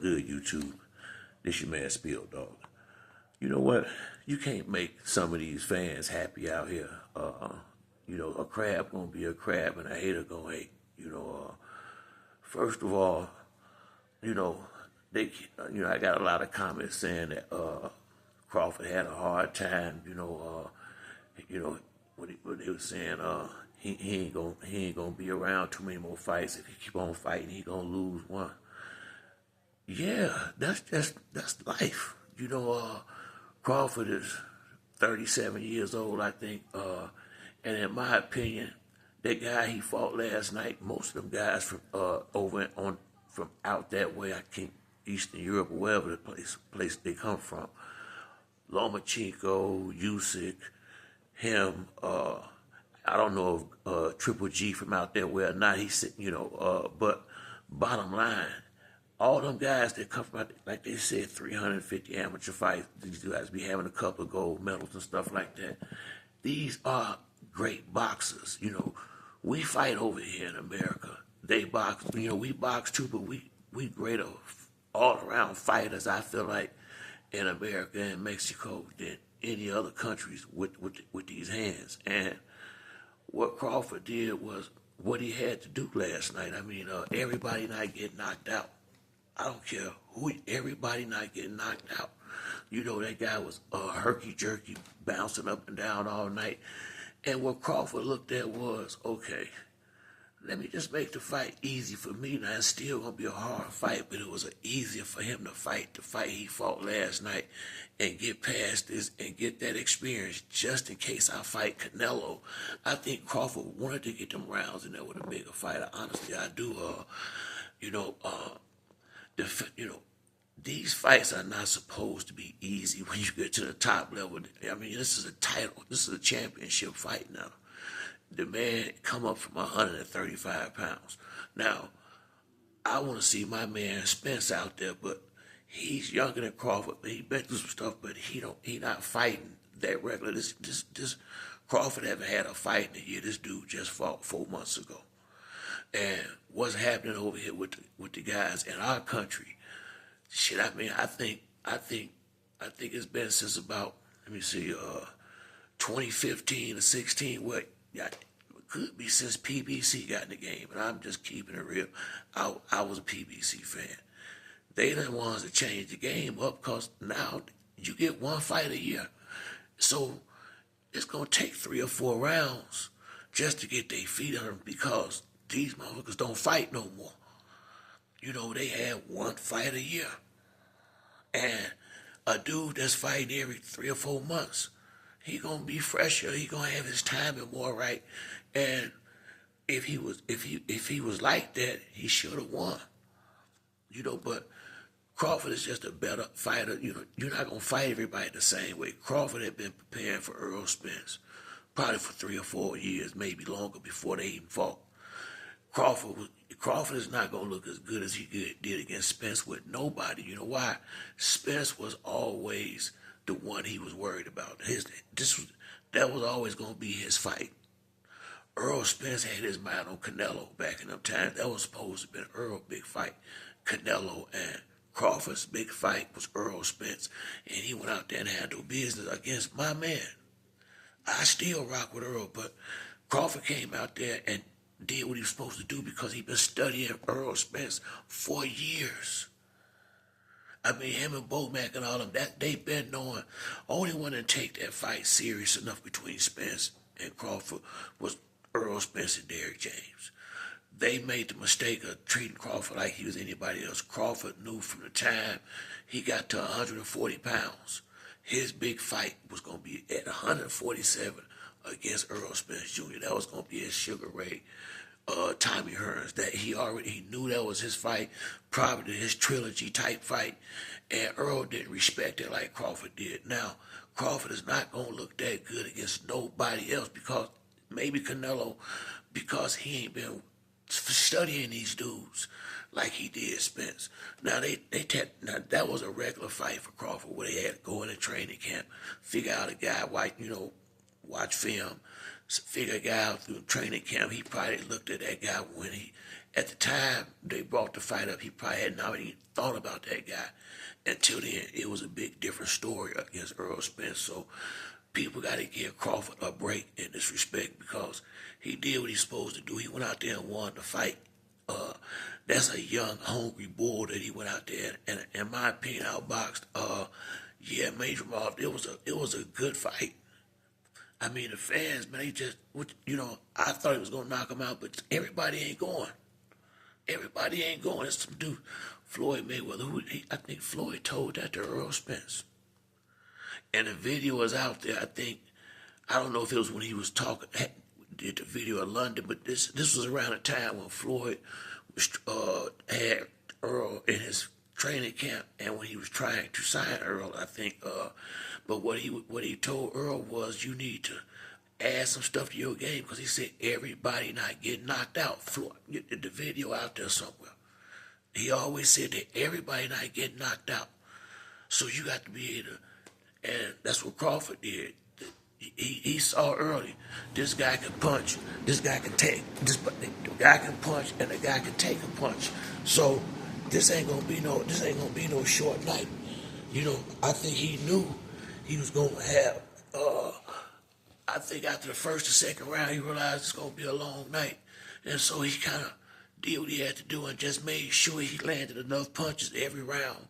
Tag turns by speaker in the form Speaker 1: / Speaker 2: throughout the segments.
Speaker 1: good, YouTube? This your man Spill Dog. You know what? You can't make some of these fans happy out here. A crab gonna be a crab and a hater gonna hate. First of all, you know, I got a lot of comments saying that Crawford had a hard time. What they were saying, he ain't gonna be around too many more fights. If he keep on fighting, he gonna lose one. Yeah, that's life. Crawford is 37 years old, I think, and in my opinion, that guy he fought last night, most of them guys from from out that way, I think Eastern Europe or wherever the place they come from, Lomachenko, Usyk, him. I don't know if Triple G from out there where or not he's sitting, but bottom line, all them guys that come from, like they said, 350 amateur fights, these guys be having a couple of gold medals and stuff like that. These are great boxers. We fight over here in America. They box, we box too, but we greater all-around fighters, I feel like, in America and Mexico than any other countries with these hands. And what Crawford did was what he had to do last night. I mean, everybody not get knocked out. I don't care everybody not getting knocked out. That guy was herky-jerky, bouncing up and down all night. And what Crawford looked at was, okay, let me just make the fight easy for me. Now, it's still going to be a hard fight, but it was easier for him to fight the fight he fought last night and get past this and get that experience just in case I fight Canelo. I think Crawford wanted to get them rounds in there with a bigger fighter. Honestly, I do. These fights are not supposed to be easy when you get to the top level. I mean, this is a title. This is a championship fight now. The man come up from 135 pounds. Now, I want to see my man Spence out there, but he's younger than Crawford. He been through some stuff, but he not fighting that regular. This Crawford haven't had a fight in a year. This dude just fought 4 months ago. And what's happening over here with the guys in our country? Shit, I mean, I think it's been since about, 2015 or 16. What? Yeah, it could be since PBC got in the game, and I'm just keeping it real. I was a PBC fan. They the ones that changed the game up, because now you get one fight a year. So it's going to take 3 or 4 rounds just to get their feet on them, because these motherfuckers don't fight no more. They had one fight a year. And a dude that's fighting every 3 or 4 months, he gonna be fresher. He gonna have his timing more right. And if he was like that, he should have won. But Crawford is just a better fighter. You're not gonna fight everybody the same way. Crawford had been preparing for Errol Spence probably for 3 or 4 years, maybe longer, before they even fought. Crawford is not going to look as good as he did against Spence with nobody. You know why? Spence was always the one he was worried about. That was always going to be his fight. Errol Spence had his mind on Canelo back in them times. That was supposed to have been Errol's big fight. Canelo and Crawford's big fight was Errol Spence. And he went out there and handled business against my man. I still rock with Errol, but Crawford came out there and did what he was supposed to do because he'd been studying Errol Spence for years. I mean, him and Bomac and all of them, that they've been knowing. Only one to take that fight serious enough between Spence and Crawford was Errol Spence and Derrick James. They made the mistake of treating Crawford like he was anybody else. Crawford knew from the time he got to 140 pounds, his big fight was going to be at 147 against Errol Spence Jr. That was going to be his Sugar Ray, Tommy Hearns. That he knew that was his fight, probably his trilogy type fight, and Earl didn't respect it like Crawford did. Now, Crawford is not going to look that good against nobody else, because maybe Canelo, because he ain't been studying these dudes like he did Spence. Now that was a regular fight for Crawford, where they had to go in a training camp, figure out a guy, watch film, figure a guy out through training camp. He probably looked at that guy when he at the time they brought the fight up, he probably had not even thought about that guy. Until then, it was a big different story against Earl Spence. So people got to give Crawford a break in this respect because he did what he's supposed to do. He went out there and won the fight. That's a young, hungry bull that he went out there and, in my opinion, outboxed. Yeah, Major Marv. It was a good fight. I mean, the fans, man, they just, I thought he was gonna knock him out, but everybody ain't going. Everybody ain't going. It's some dude, Floyd Mayweather. I think Floyd told that to Earl Spence. And the video was out there. I don't know if it was when he was talking, did the video in London, but this was around the time when Floyd was, had Earl in his training camp, and when he was trying to sign Earl, I think. But what he told Earl was, you need to add some stuff to your game because he said everybody not getting knocked out. Floyd, the video out there somewhere. He always said that everybody not getting knocked out. So you got to be able to, and that's what Crawford did. He saw early, this guy can punch, this guy can take, the guy can punch, and the guy can take a punch. So this ain't gonna be no short night. I think he knew he was gonna have. I think after the first or second round, he realized it's gonna be a long night, and so he kind of did what he had to do and just made sure he landed enough punches every round,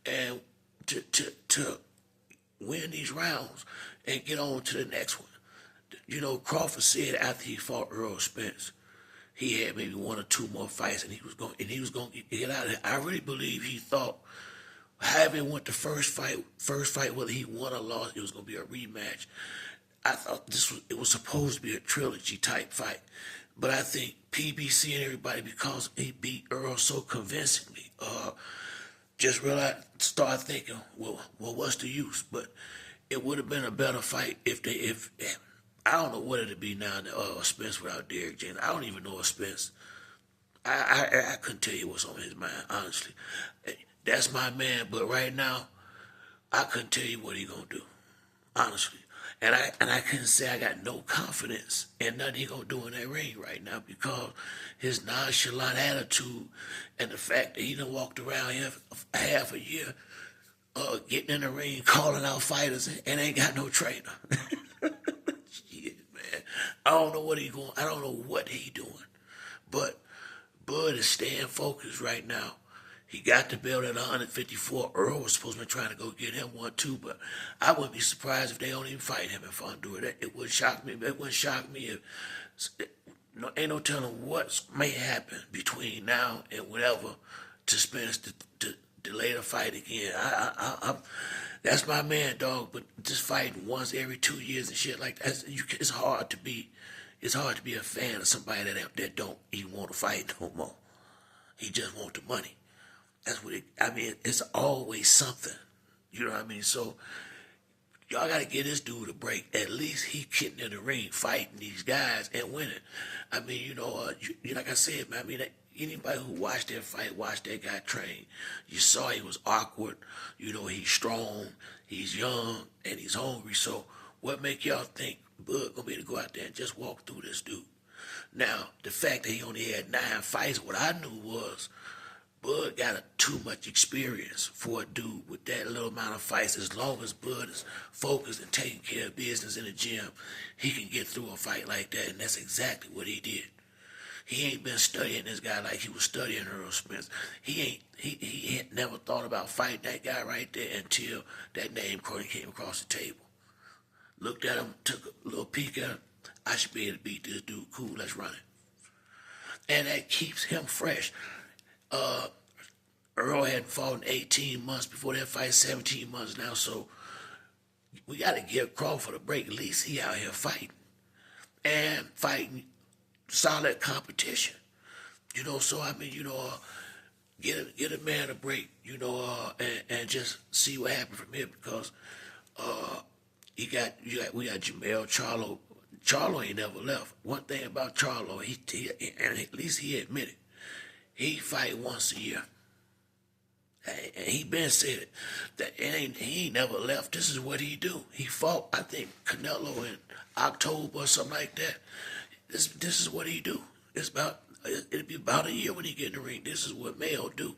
Speaker 1: and to win these rounds and get on to the next one. Crawford said after he fought Earl Spence, he had maybe one or two more fights and he was going to get out of it. I really believe he thought having won the first fight, whether he won or lost, it was going to be a rematch. I thought it was supposed to be a trilogy type fight. But I think PBC and everybody, because he beat Earl so convincingly, just start thinking, well, what's the use? But it would have been a better fight if I don't know what it'd be now. Spence without Derrick James. I don't even know if Spence. I couldn't tell you what's on his mind, honestly. That's my man, but right now, I couldn't tell you what he gonna do, honestly. And I couldn't say I got no confidence in nothing he gonna do in that ring right now because his nonchalant attitude and the fact that he done walked around here for half a year, getting in the ring, calling out fighters, and ain't got no trainer. Shit, man. I don't know what he doing. But Bud is staying focused right now. He got the belt at 154. Earl was supposed to be trying to go get him one too, but I wouldn't be surprised if they don't even fight him in Honduras. It would shock me. It wouldn't shock me if ain't no telling what may happen between now and whatever to Spence to delay the fight again. That's my man, dog. But just fighting once every 2 years and shit like that, it's hard to be. It's hard to be a fan of somebody that don't even want to fight no more. He just want the money. That's what it's always something. You know what I mean? So y'all got to give this dude a break. At least he getting in the ring, fighting these guys and winning. I mean, like I said, man, anybody who watched that fight, watched that guy train, you saw he was awkward. He's strong, he's young, and he's hungry. So what make y'all think Bud gonna be able to go out there and just walk through this dude? Now, the fact that he only had 9 fights, what I knew was Bud got too much experience for a dude with that little amount of fights. As long as Bud is focused and taking care of business in the gym, he can get through a fight like that, and that's exactly what he did. He ain't been studying this guy like he was studying Earl Spence. He had never thought about fighting that guy right there until that name came across the table. Looked at him, took a little peek at him. I should be able to beat this dude. Cool, let's run it. And that keeps him fresh. Earl hadn't fought in 18 months. Before that fight, 17 months now. So we got to give Crawford a break. At least he out here fighting. And fighting solid competition. So get a man a break, and just see what happens from here because we got Jermell Charlo. Charlo ain't never left. One thing about Charlo, and at least he admitted, he fight once a year. And he been said it, that he ain't never left. This is what he do. He fought, I think, Canelo in October or something like that. This is what he do. It's about It'll be about a year when he get in the ring. This is what male do.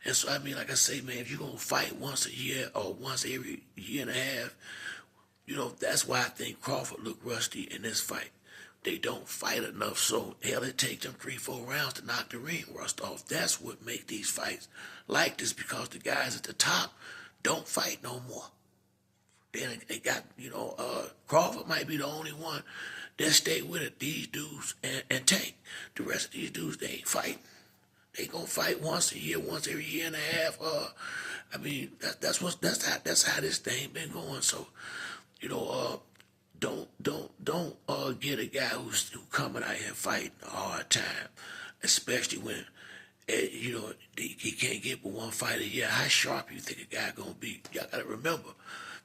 Speaker 1: And so, I mean, like I say, man, if you're going to fight once a year or once every year and a half, that's why I think Crawford looked rusty in this fight. They don't fight enough, so hell, it takes them 3-4 rounds to knock the ring rust off. That's what make these fights like this, because the guys at the top don't fight no more. Then they got, Crawford might be the only one that stay with it. These dudes and Tank. The rest of these dudes, they ain't fighting. They gonna fight once a year, once every year and a half. I mean, that's how this thing been going. So, don't get a guy who's coming out here fighting a hard time, especially when he can't get but one fight a year. How sharp you think a guy gonna be? Y'all gotta remember,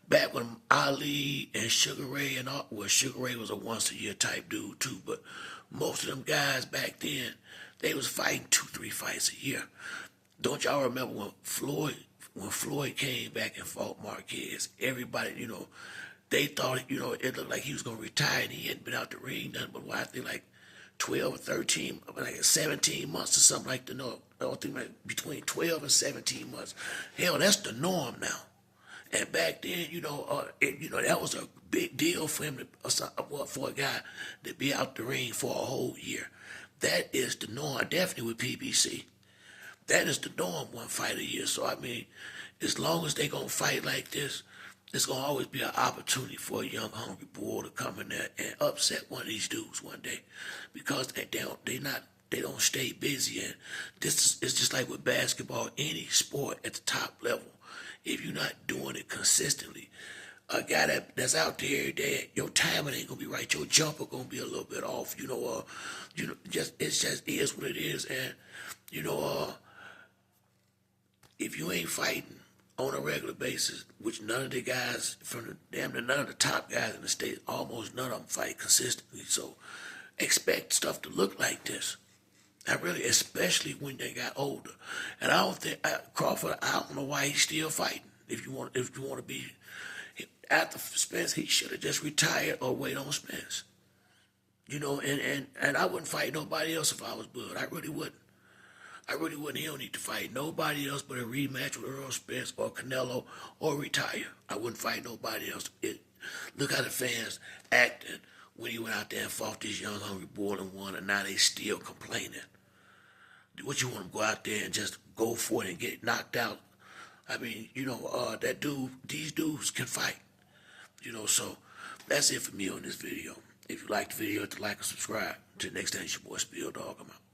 Speaker 1: back when Ali and Sugar Ray and all, well, Sugar Ray was a once a year type dude too, but most of them guys back then, they was fighting 2-3 fights a year. Don't y'all remember when Floyd came back and fought Marquez? Everybody, they thought, it looked like he was gonna retire, and he hadn't been out the ring nothing but I think like 12 or 13, like 17 months or something like that. No, I think like between 12 and 17 months. Hell, that's the norm now. And back then, that was a big deal for him for a guy to be out the ring for a whole year. That is the norm, definitely with PBC. That is the norm, one fight a year. So, I mean, as long as they going to fight like this, there's going to always be an opportunity for a young, hungry bull to come in there and upset one of these dudes one day, because they don't stay busy. And it's just like with basketball, any sport at the top level. If you're not doing it consistently, a guy that's out there every day, your timing ain't gonna be right. Your jumper gonna be a little bit off. It just is what it is. And if you ain't fighting on a regular basis, which none of the guys none of the top guys in the state, almost none of them fight consistently. So expect stuff to look like this. Especially when they got older. And I don't think Crawford, I don't know why he's still fighting. If you want to be after Spence, he should have just retired or wait on Spence. And I wouldn't fight nobody else if I was Bud. I really wouldn't. He don't need to fight nobody else but a rematch with Earl Spence or Canelo, or retire. I wouldn't fight nobody else. Look how the fans acted when he went out there and fought this young, hungry bull and won, and now they still complaining. What, you want to go out there and just go for it and get knocked out? I mean, these dudes can fight. So that's it for me on this video. If you like the video, hit the like and subscribe. Until next time, it's your boy Spill Dog. I'm out.